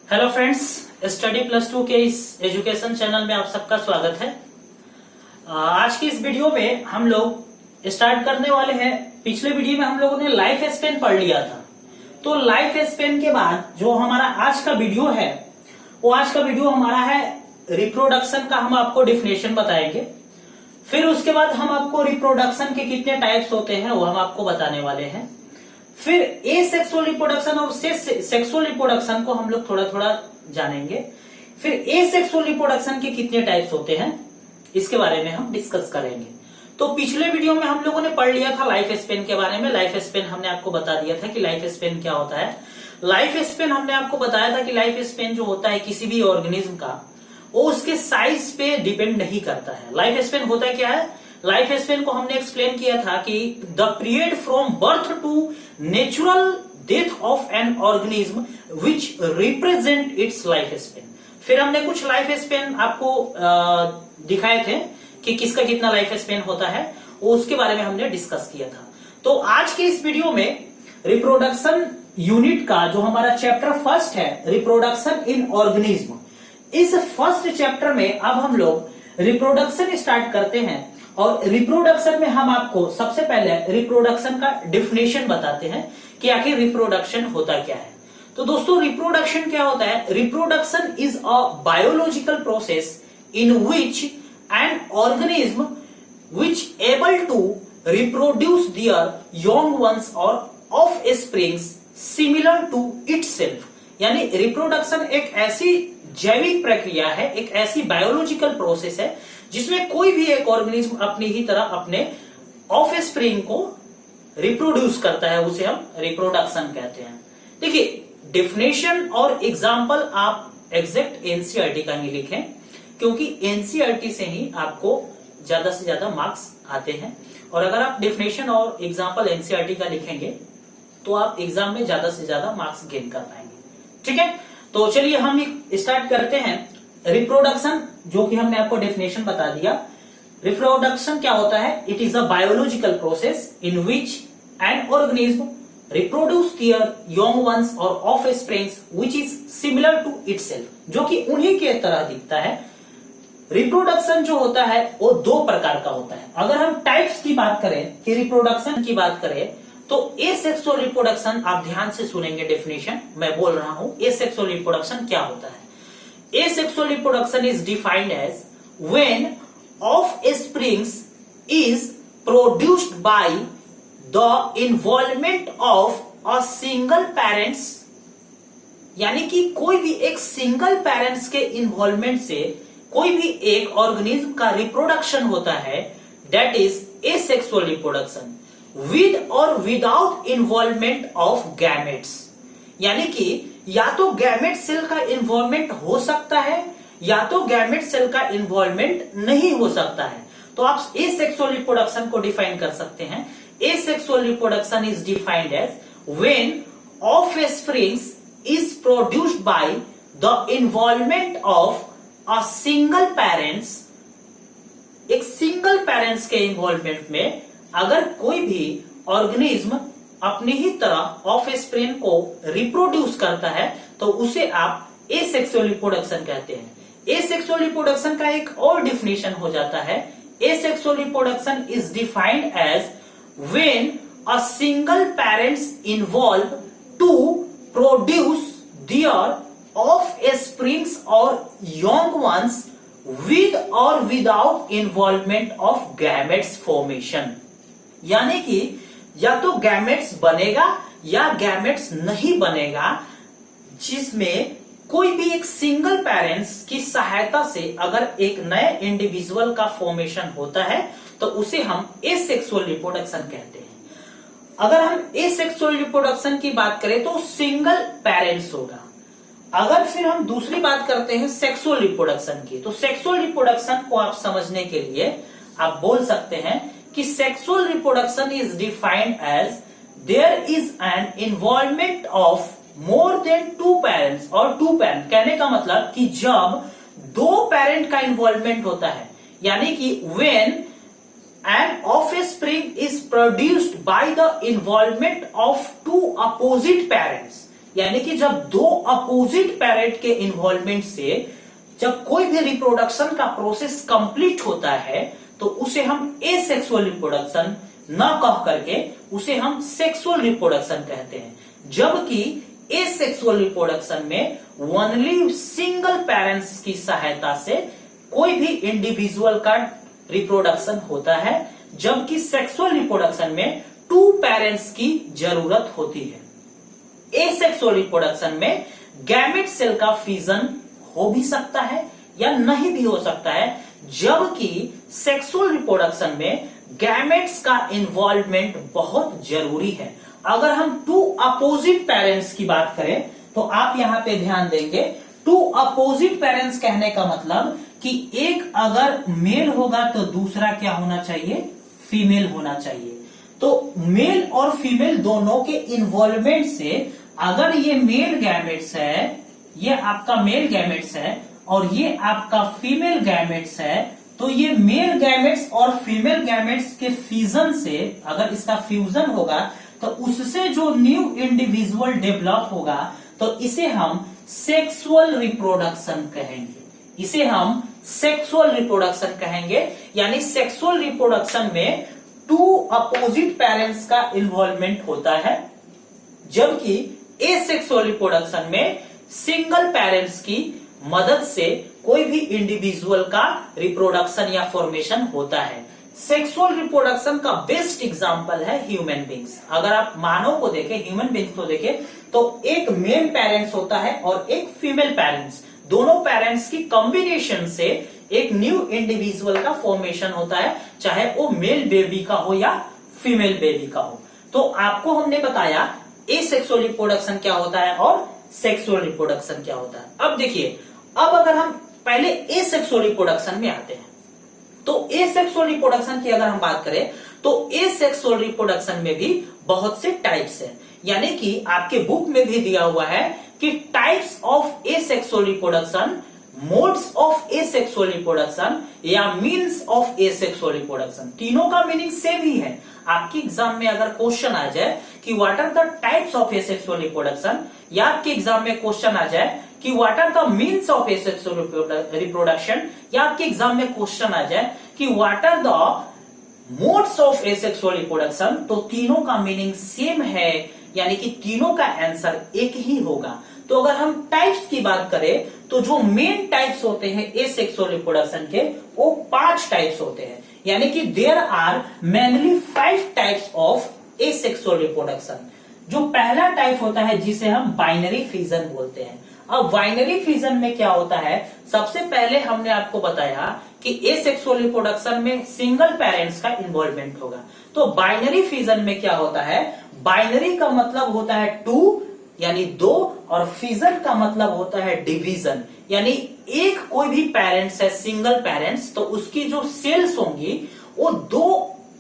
Hello friends, study plus 2 के इस education channel में आप सबका स्वागत है। आज की इस वीडियो में हम लोग स्टार्ट करने वाले हैं। पिछले वीडियो में हम लोगों ने लाइफ स्पेन पढ़ लिया था, तो लाइफ स्पेन के बाद जो हमारा आज का वीडियो है वो आज का वीडियो हमारा है रिप्रोडक्शन का। हम आपको डिफिनेशन बताएंगे, फिर उसके बाद हम आपको रिप्रोडक्शन के कितने टाइप्स होते हैं वो हम आपको बताने वाले हैं। फिर एसेक्सुअल रिप्रोडक्शन और सेक्सुअल रिप्रोडक्शन को हम लोग थोड़ा थोड़ा जानेंगे। फिर एसेक्सुअल रिप्रोडक्शन के कितने टाइप्स होते हैं इसके बारे में हम डिस्कस करेंगे। तो पिछले वीडियो में हम लोगों ने पढ़ लिया था लाइफ स्पेन के बारे में। लाइफ स्पेन हमने आपको बता दिया था कि लाइफ स्पेन क्या होता है। लाइफ स्पेन हमने आपको बताया था कि लाइफ स्पेन जो होता है किसी भी ऑर्गेनिज्म का, वो उसके साइज पे डिपेंड नहीं करता है। लाइफ स्पेन होता क्या है? लाइफ स्पेन को हमने एक्सप्लेन किया था कि the period from birth to natural death of an organism which represent its life span. फिर हमने कुछ लाइफ स्पेन आपको दिखाए थे कि किसका कितना लाइफ स्पेन होता है, वो उसके बारे में हमने डिस्कस किया था। तो आज के इस वीडियो में रिप्रोडक्शन यूनिट का जो हमारा चैप्टर फर्स्ट है, रिप्रोडक्शन इन ऑर्गेनिज्म, इस फर्स्ट चैप्टर में अब हम लोग रिप्रोडक्शन स्टार्ट करते हैं। और रिप्रोडक्शन में हम आपको सबसे पहले रिप्रोडक्शन का डेफिनेशन बताते हैं कि आखिर रिप्रोडक्शन होता क्या है। तो दोस्तों, रिप्रोडक्शन क्या होता है? Reproduction is a biological process in which an organism which able to reproduce their young ones or offsprings similar to itself. यानी रिप्रोडक्शन एक ऐसी जैविक प्रक्रिया है, एक ऐसी बायोलॉजिकल प्रोसेस है जिसमें कोई भी एक ऑर्गेनिज्म अपनी ही तरह अपने ऑफ स्प्रिंग को रिप्रोड्यूस करता है, उसे हम रिप्रोडक्शन कहते हैं। देखिए, डेफिनेशन और एग्जाम्पल आप एग्जैक्ट एनसीईआरटी का ही लिखें, क्योंकि एनसीईआरटी से ही आपको ज्यादा से ज्यादा मार्क्स आते हैं। और अगर आप डेफिनेशन और एग्जाम्पल एनसीईआरटी का लिखेंगे तो आप एग्जाम में ज्यादा से ज्यादा मार्क्स गेन कर पाएंगे। ठीक है, तो चलिए हम स्टार्ट करते हैं। रिप्रोडक्शन, जो कि हमने आपको डेफिनेशन बता दिया। रिप्रोडक्शन क्या होता है? It is a biological process in which an organism reproduce their young ones or offsprings which is similar to itself, जो कि उन्हीं के तरह दिखता है। रिप्रोडक्शन जो होता है वो दो प्रकार का होता है। अगर हम टाइप्स की बात करें कि रिप्रोडक्शन की बात करें तो एसेक्सुअल रिप्रोडक्शन, आप ध्यान से सुनेंगे डेफिनेशन मैं बोल रहा हूं। एसेक्सुअल रिप्रोडक्शन क्या होता है? Asexual reproduction is defined as when offsprings is produced by the involvement of a single parents, यानी कि कोई भी एक सिंगल पेरेंट्स के इन्वॉल्वमेंट से कोई भी एक ऑर्गेनिज्म का रिप्रोडक्शन होता है, that is asexual reproduction, with और विदाउट इन्वॉल्वमेंट ऑफ गैमेट्स। यानी कि या तो गैमेट सेल का इन्वॉल्वमेंट हो सकता है या तो गैमेट सेल का इन्वॉल्वमेंट नहीं हो सकता है। तो आप एसेक्सुअल रिप्रोडक्शन को डिफाइन कर सकते हैं। Asexual reproduction is defined as when offsprings is produced by the involvement of a single parents. एक सिंगल पेरेंट्स के इन्वॉल्वमेंट में अगर कोई भी ऑर्गेनिज्म अपनी ही तरह ऑफ स्प्रिंग को रिप्रोड्यूस करता है तो उसे आप एसेक्सुअल रिप्रोडक्शन कहते हैं। एसेक्सुअल रिप्रोडक्शन का एक और डिफिनेशन हो जाता है। Asexual reproduction is defined as when a single parents involve to produce their offsprings और यंग वंस विद और without involvement of gametes formation. यानी कि या तो गैमेट्स बनेगा या गैमेट्स नहीं बनेगा, जिसमें कोई भी एक सिंगल पेरेंट्स की सहायता से अगर एक नए इंडिविजुअल का फॉर्मेशन होता है तो उसे हम एसेक्सुअल रिप्रोडक्शन कहते हैं। अगर हम एसेक्सुअल रिप्रोडक्शन की बात करें तो सिंगल पेरेंट्स होगा। अगर फिर हम दूसरी बात करते हैं सेक्सुअल रिप्रोडक्शन की, तो सेक्सुअल रिप्रोडक्शन को आप समझने के लिए आप बोल सकते हैं कि sexual reproduction is defined as there is an involvement of more than two parents और टू पेरेंट। कहने का मतलब कि जब दो पेरेंट का इन्वॉल्वमेंट होता है, यानी कि when an offspring is produced by the involvement of two opposite parents, यानी कि जब दो अपोजिट पैरेंट के इन्वॉल्वमेंट से जब कोई भी रिप्रोडक्शन का प्रोसेस कंप्लीट होता है तो उसे हम एसेक्सुअल रिप्रोडक्शन न कह करके उसे हम सेक्सुअल रिप्रोडक्शन कहते हैं। जबकि एसेक्सुअल रिप्रोडक्शन में ओनली सिंगल पेरेंट्स की सहायता से कोई भी इंडिविजुअल का रिप्रोडक्शन होता है, जबकि सेक्सुअल रिप्रोडक्शन में टू पेरेंट्स की जरूरत होती है। एसेक्सुअल रिप्रोडक्शन में गैमेट सेल का फ्यूजन हो भी सकता है या नहीं भी हो सकता है, जबकि सेक्सुअल रिप्रोडक्शन में गैमेट्स का इन्वॉल्वमेंट बहुत जरूरी है। अगर हम टू अपोजिट पेरेंट्स की बात करें तो आप यहां पे ध्यान देंगे, टू अपोजिट पेरेंट्स कहने का मतलब कि एक अगर मेल होगा तो दूसरा क्या होना चाहिए, फीमेल होना चाहिए। तो मेल और फीमेल दोनों के इन्वॉल्वमेंट से अगर ये मेल गैमेट्स है, ये आपका मेल गैमेट्स है और ये आपका फीमेल गैमेट्स है, तो ये मेल गैमेट्स और फीमेल गैमेट्स के फ्यूजन से अगर इसका फ्यूजन होगा तो उससे जो न्यू इंडिविजुअल डेवलप होगा तो इसे हम सेक्सुअल रिप्रोडक्शन कहेंगे। इसे हम सेक्सुअल रिप्रोडक्शन कहेंगे। यानी सेक्सुअल रिप्रोडक्शन में टू अपोजिट पेरेंट्स का इन्वॉल्वमेंट होता है, जबकि एसेक्सुअल रिप्रोडक्शन में सिंगल पेरेंट्स की मदद से कोई भी इंडिविजुअल का रिप्रोडक्शन या फॉर्मेशन होता है। सेक्सुअल रिप्रोडक्शन का बेस्ट एग्जांपल है ह्यूमन बींग्स। अगर आप मानव को देखें, ह्यूमन बींग्स को देखें, तो एक मेल पेरेंट्स होता है और एक फीमेल पेरेंट्स, दोनों पेरेंट्स की कॉम्बिनेशन से एक न्यू इंडिविजुअल का फॉर्मेशन होता है, चाहे वो मेल बेबी का हो या फीमेल बेबी का हो। तो आपको हमने बताया एसेक्सुअल रिप्रोडक्शन क्या होता है और सेक्सुअल रिप्रोडक्शन क्या होता है। अब देखिए, अब अगर हम पहले एसेक्सुअल रिप्रोडक्शन में आते हैं, तो एसेक्सुअल रिप्रोडक्शन की अगर हम बात करें तो एसेक्सुअल रिप्रोडक्शन में भी बहुत से टाइप्स हैं। यानी कि आपके बुक में भी दिया हुआ है कि types of asexual reproduction, modes of asexual reproduction या मीन्स ऑफ एसेक्सुअल रिप्रोडक्शन, तीनों का मीनिंग सेम ही है। आपके एग्जाम में अगर क्वेश्चन आ जाए कि what are the types of asexual reproduction, या आपके एग्जाम में क्वेश्चन आ जाए कि what are the means of asexual reproduction, या आपके एग्जाम में क्वेश्चन आ जाए कि what are the modes of asexual reproduction, तो तीनों का मीनिंग सेम है, यानी कि तीनों का आंसर एक ही होगा। तो अगर हम टाइप्स की बात करें तो जो मेन टाइप्स होते हैं एसेक्सुअल रिप्रोडक्शन के, वो 5 टाइप्स होते हैं। यानी कि there are mainly 5 types of asexual reproduction. जो पहला टाइप होता है जिसे हम बाइनरी फ्यूजन बोलते हैं। अब बाइनरी फ्यूजन में क्या होता है, सबसे पहले हमने आपको बताया कि एसेक्सुअल रिप्रोडक्शन में सिंगल पेरेंट्स का इन्वॉल्वमेंट होगा। तो बाइनरी फ्यूजन में क्या होता है, बाइनरी का मतलब होता है 2 यानी 2, और फ्यूजन का मतलब होता है डिवीजन, यानी एक कोई भी पेरेंट्स है, सिंगल पेरेंट्स, तो उसकी जो सेल्स होंगी वो 2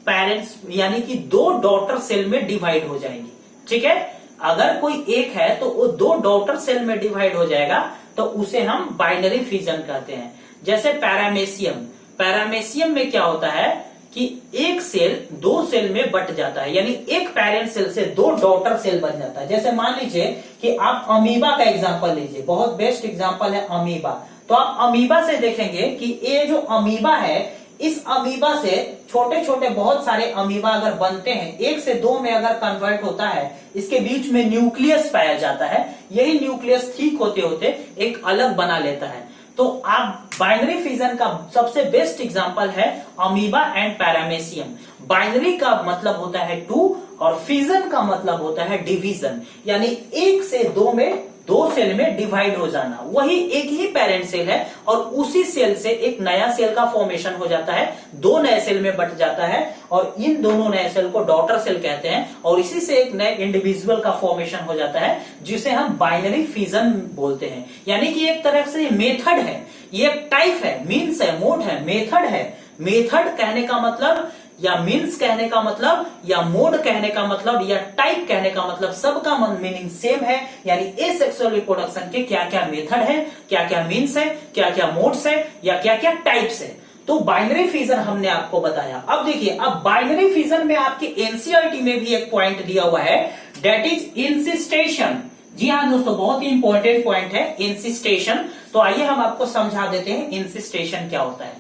पेरेंट्स यानी कि 2 डॉटर सेल में डिवाइड हो जाएंगी। ठीक है, अगर कोई एक है तो वो 2 डॉटर सेल में डिवाइड हो जाएगा, तो उसे हम बाइनरी फ्यूजन कहते हैं। जैसे पैरामेशियम, पैरामेशियम में क्या होता है कि एक सेल 2 सेल में बट जाता है, यानी एक पेरेंट सेल से 2 डॉटर सेल बन जाता है। जैसे मान लीजिए कि आप अमीबा का एग्जांपल लीजिए, बहुत बेस्ट एग्जांपल है अमीबा। तो आप अमीबा से देखेंगे कि ये जो अमीबा है, इस अमीबा से छोटे छोटे बहुत सारे अमीबा अगर बनते हैं, 1 से 2 में अगर कन्वर्ट होता है, इसके बीच में न्यूक्लियस पाया जाता है, यही न्यूक्लियस ठीक होते होते एक अलग बना लेता है। तो आप बाइनरी फ्यूजन का सबसे बेस्ट एग्जांपल है अमीबा एंड पैरामेशियम। बाइनरी का मतलब होता है 2 और फ्यूजन का मतलब होता है डिवीजन, यानी 1 से 2 में 2 सेल में डिवाइड हो जाना। वही एक ही पेरेंट सेल है और उसी सेल से एक नया सेल का फॉर्मेशन हो जाता है, 2 नए सेल में बट जाता है और इन दोनों नए सेल को डॉटर सेल कहते हैं, और इसी से एक नए इंडिविजुअल का फॉर्मेशन हो जाता है, जिसे हम बाइनरी फ्यूजन बोलते हैं। यानी कि एक तरह से ये मेथड है, ये टाइप है, मीन्स है, मोड है, मेथड है। मेथड कहने का मतलब या मीन्स कहने का मतलब या मोड कहने का मतलब या टाइप कहने का मतलब सबका मीनिंग सेम है। यानी एसेक्सुअल रिप्रोडक्शन के क्या क्या मेथड है, क्या क्या मीन्स है, क्या क्या मोड्स है या क्या क्या टाइप्स है। तो बाइनरी फ्यूजन हमने आपको बताया। अब देखिए, अब बाइनरी फ्यूजन में आपके एनसीईआरटी में भी एक पॉइंट दिया हुआ है, दैट इज इंसिस्टेशन। जी जी हाँ दोस्तों, बहुत ही इंपॉर्टेंट पॉइंट है इंसिस्टेशन। तो आइए हम आपको समझा देते हैं इंसिस्टेशन क्या होता है।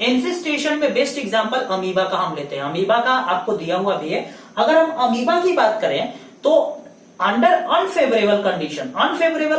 इंसिस्टेशन में बेस्ट एग्जांपल अमीबा का हम लेते हैं। अमीबा का आपको दिया हुआ भी है। अगर हम अमीबा की बात करें तो अंडर अनफेवरेबल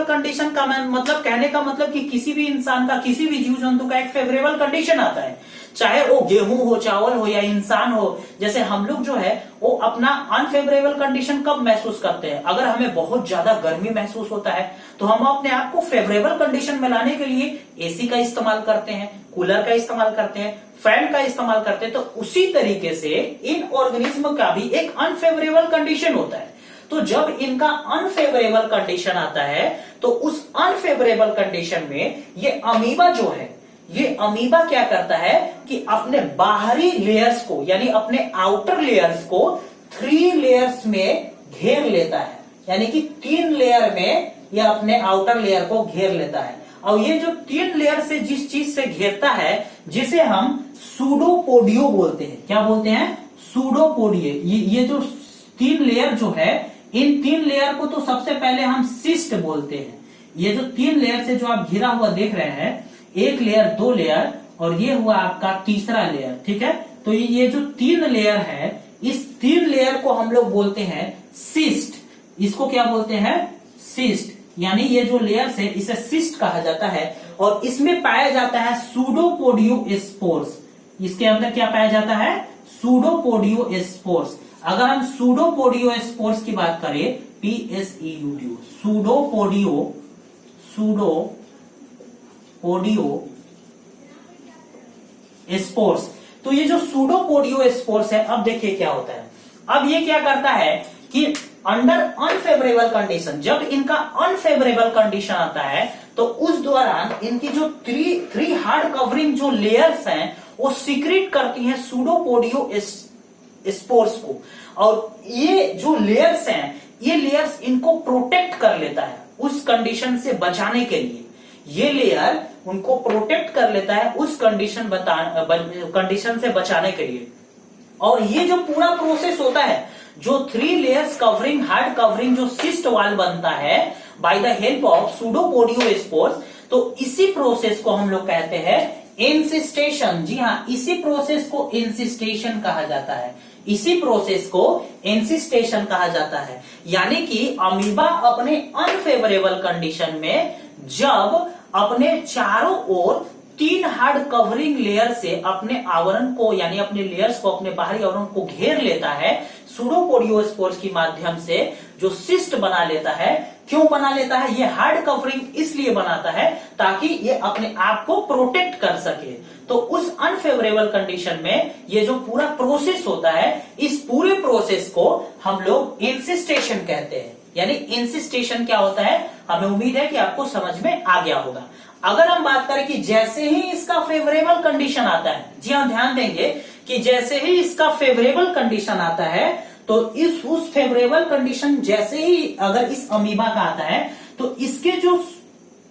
कंडीशन का मतलब कहने का मतलब कि किसी भी इंसान का, किसी भी जीव जंतु का एक फेवरेबल कंडीशन आता है, चाहे वो गेहूं हो, चावल हो या इंसान हो। जैसे हम लोग जो है वो अपना अनफेवरेबल कंडीशन कब महसूस करते हैं? अगर हमें बहुत ज्यादा गर्मी महसूस होता है तो हम अपने आप को फेवरेबल कंडीशन में लाने के लिए एसी का इस्तेमाल करते हैं, कूलर का इस्तेमाल करते हैं, फैन का इस्तेमाल करते हैं। तो उसी तरीके से इन ऑर्गेनिज्म का भी एक अनफेवरेबल कंडीशन होता है। तो जब इनका अनफेवरेबल कंडीशन आता है तो उस अनफेवरेबल कंडीशन में ये अमीबा जो है, ये अमीबा क्या करता है कि अपने बाहरी लेयर्स को, यानी अपने आउटर लेयर्स को 3 लेयर्स में घेर लेता है। यानी कि 3 लेयर में यह अपने आउटर लेयर को घेर लेता है। और ये जो 3 लेयर से जिस चीज से घेरता है, जिसे हम सूडोपोडियो बोलते हैं। क्या बोलते हैं? सूडोपोडियो। ये जो 3 लेयर जो है, इन 3 लेयर को तो सबसे पहले हम सिस्ट बोलते हैं। ये जो 3 लेयर से जो आप घिरा हुआ देख रहे हैं, 1 लेयर, 2 लेयर और ये हुआ आपका तीसरा लेयर, ठीक है। तो ये जो 3 लेयर है, इस 3 लेयर को हम लोग बोलते हैं सिस्ट। इसको क्या बोलते हैं? सिस्ट। यानी ये जो लेयर्स है इसे सिस्ट कहा जाता है। और इसमें पाया जाता है सूडोपोडियो स्पोर्स। इसके अंदर क्या पाया जाता है? सूडोपोडियो स्पोर्स। अगर हम सूडोपोडियो स्पोर्स की बात करें, PSEUDO, सूडोपोडियो स्पोर्स। तो ये जो सूडोपोडियो स्पोर्स है, अब देखिए क्या होता है। अब ये क्या करता है कि अंडर अनफेवरेबल कंडीशन, जब इनका अनफेवरेबल कंडीशन आता है तो उस दौरान इनकी जो 3 हार्ड कवरिंग जो लेयर्स हैं वो सीक्रेट करती हैं सूडोपोडियो स्पोर्स को। और ये जो लेयर्स हैं, ये लेयर्स इनको प्रोटेक्ट कर लेता है उस कंडीशन से बचाने के लिए। ये लेयर उनको प्रोटेक्ट कर लेता है उस कंडीशन से बचाने के लिए। और ये जो पूरा प्रोसेस होता है, जो 3 लेयर्स कवरिंग, हार्ड कवरिंग जो सिस्ट वॉल बनता है by the help of pseudopodia spores, तो इसी प्रोसेस को हम लोग कहते हैं इंसिस्टेशन। जी हाँ, इसी प्रोसेस को इंसिस्टेशन कहा जाता है। इसी प्रोसेस को इंसिस्टेशन कहा जाता है। यानी कि अमीबा अपने अनफेवरेबल कंडीशन में जब अपने चारों ओर 3 हार्ड कवरिंग लेयर से अपने आवरण को, यानी अपने लेयर्स को, अपने बाहरी आवरण को घेर लेता है सूडोपोडियो स्पोर्स के माध्यम से, जो सिस्ट बना लेता है। क्यों बना लेता है? ये हार्ड कवरिंग इसलिए बनाता है ताकि ये अपने आप को प्रोटेक्ट कर सके। तो उस अनफेवरेबल कंडीशन में ये जो पूरा प्रोसेस होता है, इस पूरे प्रोसेस को हम लोग इंसिस्टेशन कहते हैं। यानी इंसिस्टेशन क्या होता है, हमें उम्मीद है कि आपको समझ में आ गया होगा। अगर हम बात करें कि जैसे ही इसका फेवरेबल कंडीशन आता है, जी हाँ, ध्यान देंगे कि जैसे ही इसका फेवरेबल कंडीशन आता है तो उस फेवरेबल कंडीशन जैसे ही अगर इस अमीबा का आता है तो इसके जो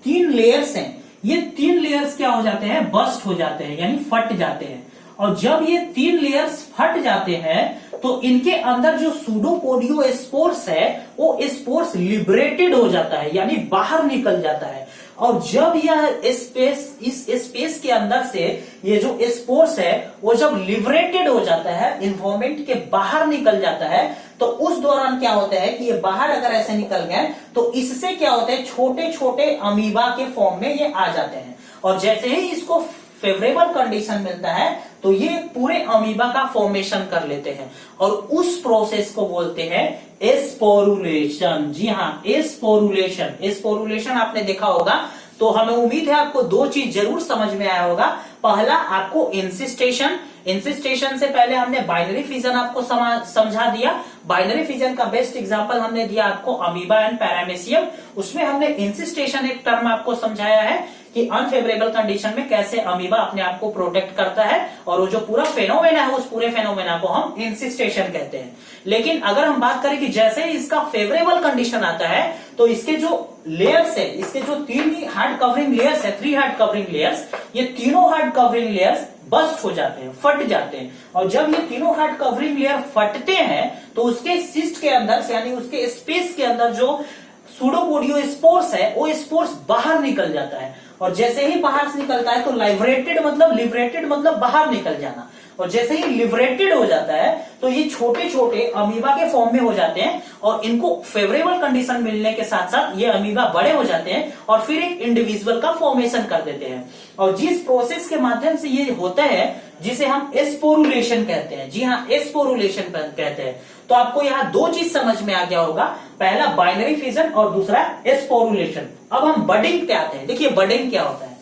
3 लेयर्स हैं, ये 3 लेयर्स क्या हो जाते हैं? बस्ट हो जाते हैं, यानी फट जाते हैं। और जब ये 3 लेयर्स फट जाते हैं तो इनके अंदर जो सूडोपोडियो स्पोर्स है, वो स्पोर्स लिबरेटेड हो जाता है, यानी बाहर निकल जाता है। और जब यह स्पेस, इस स्पेस के अंदर से ये जो स्पोर्स है वो जब लिबरेटेड हो जाता है, इन्वायरमेंट के बाहर निकल जाता है, तो उस दौरान क्या होता है कि ये बाहर अगर ऐसे निकल गए तो इससे क्या होता है, छोटे छोटे अमीबा के फॉर्म में ये आ जाते हैं। और जैसे ही इसको फेवरेबल कंडीशन मिलता है तो ये पूरे अमीबा का फॉर्मेशन कर लेते हैं और उस प्रोसेस को बोलते हैं एस्पोरुलेशन। जी हाँ, एस्पोरुलेशन। एस्पोरुलेशन आपने देखा होगा, तो हमें उम्मीद है आपको 2 चीज जरूर समझ में आया होगा। पहला, आपको इंसिस्टेशन से पहले हमने बाइनरी फिजन आपको समझा दिया। बाइनरी फिजन का बेस्ट एग्जांपल हमने दिया आपको अमीबा एंड पैरामेसियम। उसमें हमने इंसिस्टेशन एक टर्म आपको समझाया है कि अनफेवरेबल कंडीशन में कैसे अमीबा अपने आप को प्रोटेक्ट करता है, और वो जो पूरा फेनोमेना है उस पूरे फेनोमेना को हम इंसिस्टेशन कहते हैं। लेकिन अगर हम बात करें कि जैसे ही इसका फेवरेबल कंडीशन आता है तो इसके जो लेयर्स है, इसके जो 3 हार्ड कवरिंग लेयर्स है, 3 हार्ड कवरिंग लेयर्स, ये तीनों हार्ड कवरिंग लेयर्स बस्ट हो जाते हैं, फट जाते हैं। और जब ये तीनों हार्ड कवरिंग लेयर फटते हैं तो उसके सिस्ट के अंदर, यानी उसके स्पेस के अंदर जो सूडोपोडियो स्पोर्स है वो स्पोर्स बाहर निकल जाता है, और जैसे ही बाहर से निकलता है तो लिबरेटेड मतलब बाहर निकल जाना, और जैसे ही लिबरेटेड हो जाता है तो ये छोटे छोटे अमीबा के फॉर्म में हो जाते हैं, और इनको फेवरेबल कंडीशन मिलने के साथ साथ ये अमीबा बड़े हो जाते हैं और फिर एक इंडिविजुअल का फॉर्मेशन कर देते हैं। और जिस प्रोसेस के माध्यम से ये होता है जिसे हम एस्पोरुलेशन कहते हैं, जी हाँ एस्पोरुलेशन कहते हैं। तो आपको यहाँ दो चीज समझ में आ गया होगा, पहला बाइनरी फिजन और दूसरा एस्पोरुलेशन। अब हम बडिंग पे आते हैं। देखिए बडिंग क्या होता है।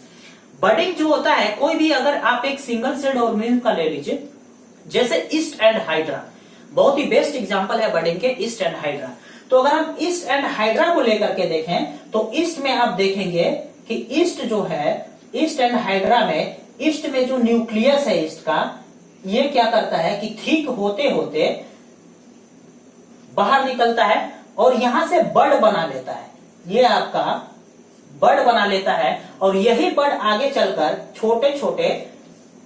बडिंग जो होता है, कोई भी अगर आप एक सिंगल सेल ऑर्गेनिज्म का ले लीजिए, जैसे ईस्ट एंड हाइड्रा, बहुत ही बेस्ट एग्जांपल है बडिंग के ईस्ट एंड हाइड्रा। तो अगर हम ईस्ट एंड हाइड्रा को लेकर के देखें तो ईस्ट में आप देखेंगे कि ईस्ट जो है, ईस्ट एंड हाइड्रा में, ईस्ट में जो न्यूक्लियस है ईस्ट का, ये क्या करता है कि ठीक होते होते बाहर निकलता है और यहां से बड बना लेता है, ये आपका बड बना लेता है, और यही बड आगे चलकर छोटे छोटे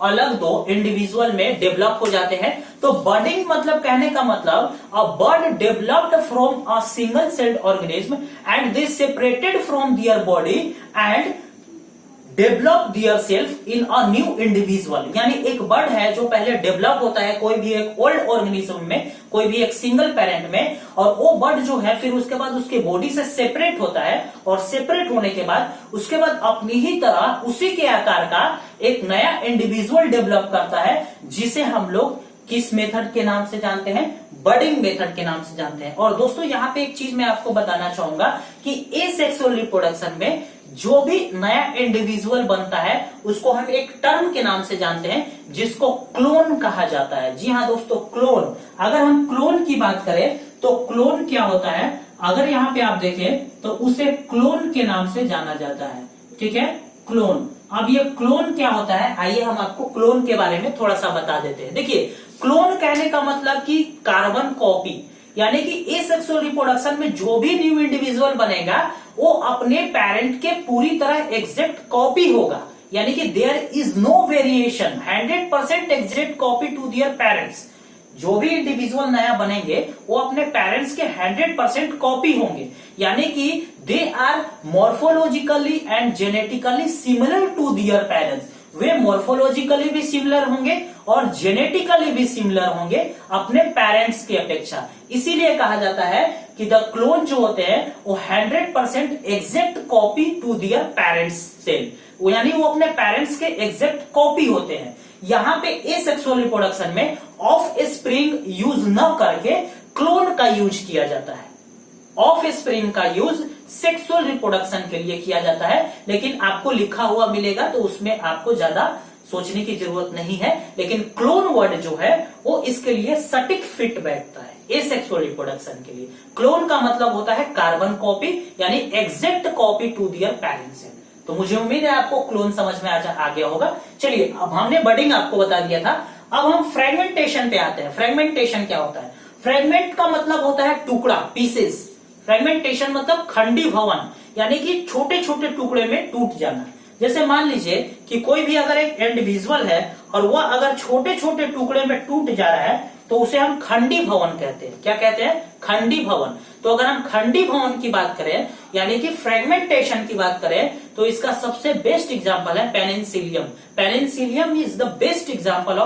अलग दो इंडिविजुअल में डेवलप हो जाते हैं। तो बडिंग मतलब, कहने का मतलब, a bud developed from a single celled organism and they separated from their body and develop their self in a new individual. यानी एक बर्ड है जो पहले डेवलप होता है कोई भी एक ओल्ड ऑर्गेनिज्म में, कोई भी एक सिंगल पेरेंट में, और वो बर्ड जो है फिर उसके बाद उसके बॉडी से सेपरेट होता है, और सेपरेट होने के बाद उसके बाद अपनी ही तरह उसी के आकार का एक नया इंडिविजुअल डेवलप करता है, जिसे हम लोग किस मेथड के नाम से जानते हैं, बडिंग मेथड के नाम से जानते हैं। और दोस्तों यहाँ पे एक चीज मैं आपको बताना चाहूंगा कि एसेक्सुअल रिप्रोडक्शन में जो भी नया इंडिविजुअल बनता है उसको हम एक टर्म के नाम से जानते हैं जिसको क्लोन कहा जाता है। जी हाँ दोस्तों, क्लोन। अगर हम क्लोन की बात करें तो क्लोन क्या होता है, अगर यहाँ पे आप देखें तो उसे क्लोन के नाम से जाना जाता है। ठीक है, क्लोन। अब ये क्लोन क्या होता है, आइए हम आपको क्लोन के बारे में थोड़ा सा बता देते हैं। देखिए क्लोन कहने का मतलब कि कार्बन कॉपी, यानी कि एसेक्सुअल रिप्रोडक्शन में जो भी न्यू इंडिविजुअल बनेगा वो अपने पेरेंट के पूरी तरह एग्जैक्ट कॉपी होगा, यानी कि there is no variation, 100% exact copy to their parents. जो भी इंडिविजुअल नया बनेंगे वो अपने पेरेंट्स के 100% कॉपी होंगे, यानी कि they are morphologically and genetically similar to their parents. वे मॉर्फोलॉजिकली भी सिमिलर होंगे और जेनेटिकली भी सिमिलर होंगे अपने पेरेंट्स की अपेक्षा। इसीलिए कहा जाता है कि द क्लोन जो होते हैं वो 100% exact copy to their parents cell, यानी वो अपने पेरेंट्स के एग्जैक्ट कॉपी होते हैं। यहाँ पे एसेक्सुअल रिप्रोडक्शन में ऑफ स्प्रिंग यूज न करके क्लोन का यूज किया जाता है। ऑफ स्प्रिंग का यूज सेक्सुअल रिप्रोडक्शन के लिए किया जाता है, लेकिन आपको लिखा हुआ मिलेगा तो उसमें आपको ज्यादा सोचने की जरूरत नहीं है। लेकिन क्लोन वर्ड जो है वो इसके लिए सटीक फिट बैठता है एसेक्सुअल रिप्रोडक्शन के लिए। क्लोन का मतलब होता है कार्बन कॉपी, यानी exact copy to their parents. तो मुझे उम्मीद है आपको क्लोन समझ में आ गया होगा। चलिए, अब हमने बडिंग आपको बता दिया था, अब हम फ्रेगमेंटेशन पे आते हैं। फ्रेगमेंटेशन क्या होता है? फ्रेगमेंट का मतलब होता है टुकड़ा, पीसेस। फ्रेगमेंटेशन मतलब खंडी भवन, यानी कि छोटे छोटे टुकड़े में टूट जाना। जैसे मान लीजिए कि कोई भी अगर एक इंडिविजुअल है और वह अगर छोटे छोटे टुकड़े में टूट जा रहा है तो उसे हम खंडी भवन कहते हैं। क्या कहते हैं? खंडी भवन। तो अगर हम खंडी भवन की बात करें, यानी कि फ्रेगमेंटेशन की बात करें, तो इसका सबसे बेस्ट एग्जांपल है penicillium. Penicillium is the best example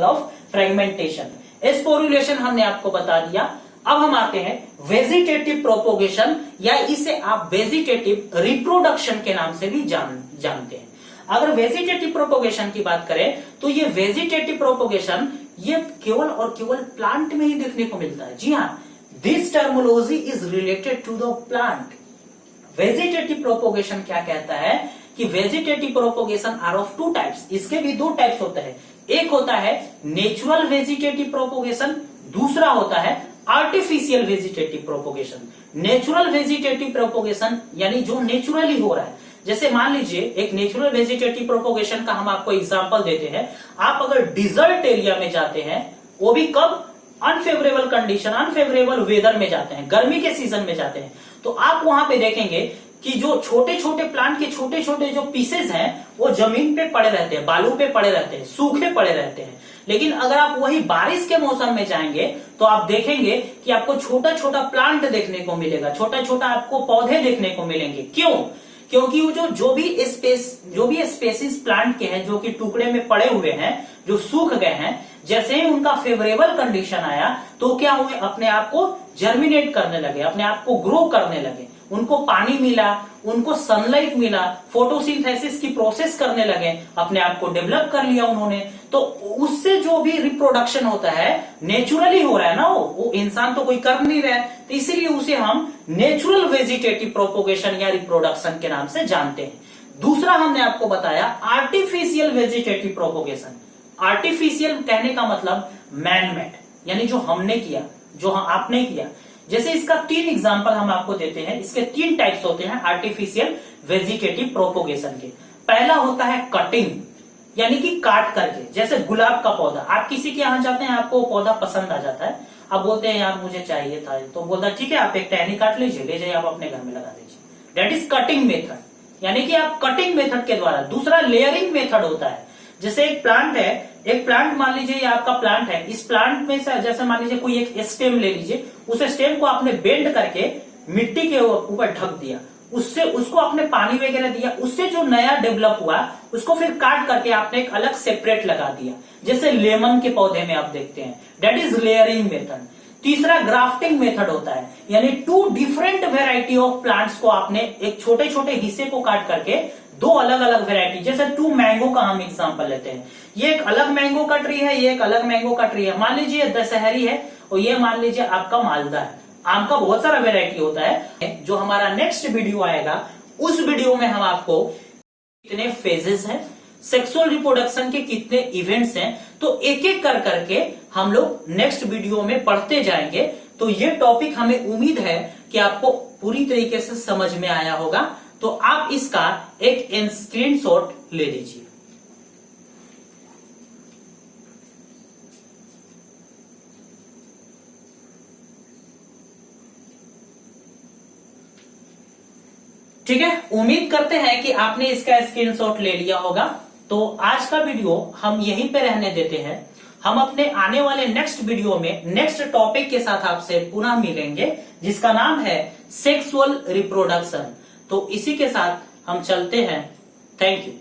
of fragmentation. Sporulation हमने आपको बता दिया। अब हम आते हैं वेजिटेटिव प्रोपोगेशन, या इसे आप वेजिटेटिव रिप्रोडक्शन के नाम से भी जानते हैं। अगर वेजिटेटिव प्रोपोगेशन की बात करें तो ये वेजिटेटिव प्रोपोगेशन ये केवल और केवल प्लांट में ही देखने को मिलता है। जी हाँ, this terminology is related to the plant. Vegetative propagation क्या कहता है कि vegetative propagation are of two types. इसके भी दो टाइप्स होते हैं। एक होता है नेचुरल वेजिटेटिव प्रोपोगेशन, दूसरा होता है artificial vegetative propagation. Natural vegetative propagation यानी जो नेचुरली हो रहा है। जैसे मान लीजिए एक नेचुरल वेजिटेटिव प्रोपोगेशन का हम आपको एग्जांपल देते हैं। आप अगर डिजर्ट एरिया में जाते हैं, वो भी कब? अनफेवरेबल कंडीशन, अनफेवरेबल वेदर में जाते हैं, गर्मी के सीजन में जाते हैं, तो आप वहां पे देखेंगे कि जो छोटे छोटे प्लांट के छोटे छोटे जो पीसेस हैं वो जमीन पे पड़े रहते हैं, बालू पे पड़े रहते हैं, सूखे पड़े रहते हैं। लेकिन अगर आप वही बारिश के मौसम में जाएंगे तो आप देखेंगे कि आपको छोटा छोटा प्लांट देखने को मिलेगा, छोटा छोटा आपको पौधे देखने को मिलेंगे। क्यों? क्योंकि वो जो भी स्पेसीज प्लांट के हैं जो कि टुकड़े में पड़े हुए हैं, जो सूख गए हैं, जैसे ही उनका फेवरेबल कंडीशन आया तो क्या हुए, अपने आप को जर्मिनेट करने लगे, अपने आप को ग्रो करने लगे। उनको पानी मिला, उनको सनलाइट मिला, फोटोसिंथेसिस की प्रोसेस करने लगे, अपने आप को डेवलप कर लिया उन्होंने। तो उससे जो भी रिप्रोडक्शन होता है नेचुरली हो रहा है ना, वो इंसान तो कोई कर नहीं रहा है, तो इसीलिए उसे हम नेचुरल वेजिटेटिव प्रोपोगेशन या रिप्रोडक्शन के नाम से जानते हैं। दूसरा हमने आपको बताया आर्टिफिशियल वेजिटेटिव प्रोपोगेशन। आर्टिफिशियल कहने का मतलब मैन मेड, यानी जो हमने किया, जो आपने किया। जैसे इसका 3 एग्जांपल हम आपको देते हैं। इसके 3 टाइप्स होते हैं आर्टिफिशियल वेजिटेटिव प्रोपोगेशन के। पहला होता है कटिंग, यानी कि काट करके। जैसे गुलाब का पौधा, आप किसी के यहां जाते हैं, आपको पौधा पसंद आ जाता है, आप बोलते हैं यार मुझे चाहिए था, तो बोलता है ठीक है आप एक टहनी काट लीजिए, ले जाइए आप अपने घर में लगा दीजिए। दैट इज कटिंग मेथड, यानी कि आप कटिंग मेथड के द्वारा। दूसरा लेयरिंग मेथड होता है। जैसे एक प्लांट है, एक प्लांट मान लीजिए ये आपका प्लांट है, इस प्लांट में से जैसे मान लीजिए कोई एक स्टेम ले लीजिए, उस स्टेम को आपने बेंड करके मिट्टी के ऊपर ढक दिया, उससे उसको आपने पानी वगैरह दिया, उससे जो नया डेवलप हुआ उसको फिर काट करके आपने एक अलग सेपरेट लगा दिया। जैसे लेमन के पौधे में आप देखते हैं, दैट इज लेयरिंग मेथड। तीसरा ग्राफ्टिंग मेथड होता है, यानी 2 डिफरेंट वेराइटी ऑफ प्लांट्स को आपने एक छोटे छोटे हिस्से को काट करके 2 अलग अलग वेराइटी, जैसे 2 मैंगो का हम एग्जांपल लेते हैं। ये एक अलग मैंगो का ट्री है, ये एक अलग मैंगो का ट्री है। मान लीजिए दशहरी है और ये मान लीजिए आपका मालदा है। आम का बहुत सारा वेराइटी होता है। जो हमारा नेक्स्ट वीडियो आएगा उस वीडियो में हम आपको कितने फेजेस हैं, सेक्सुअल रिप्रोडक्शन के कितने इवेंट्स हैं, तो एक एक कर करके हम लोग नेक्स्ट वीडियो में पढ़ते जाएंगे। तो ये टॉपिक हमें उम्मीद है कि आपको पूरी तरीके से समझ में आया होगा। तो आप इसका एक स्क्रीनशॉट ले लीजिए। ठीक है, उम्मीद करते हैं कि आपने इसका स्क्रीनशॉट ले लिया होगा। तो आज का वीडियो हम यहीं पे रहने देते हैं। हम अपने आने वाले नेक्स्ट वीडियो में नेक्स्ट टॉपिक के साथ आपसे पुनः मिलेंगे, जिसका नाम है सेक्सुअल रिप्रोडक्शन। तो इसी के साथ हम चलते हैं। Thank you.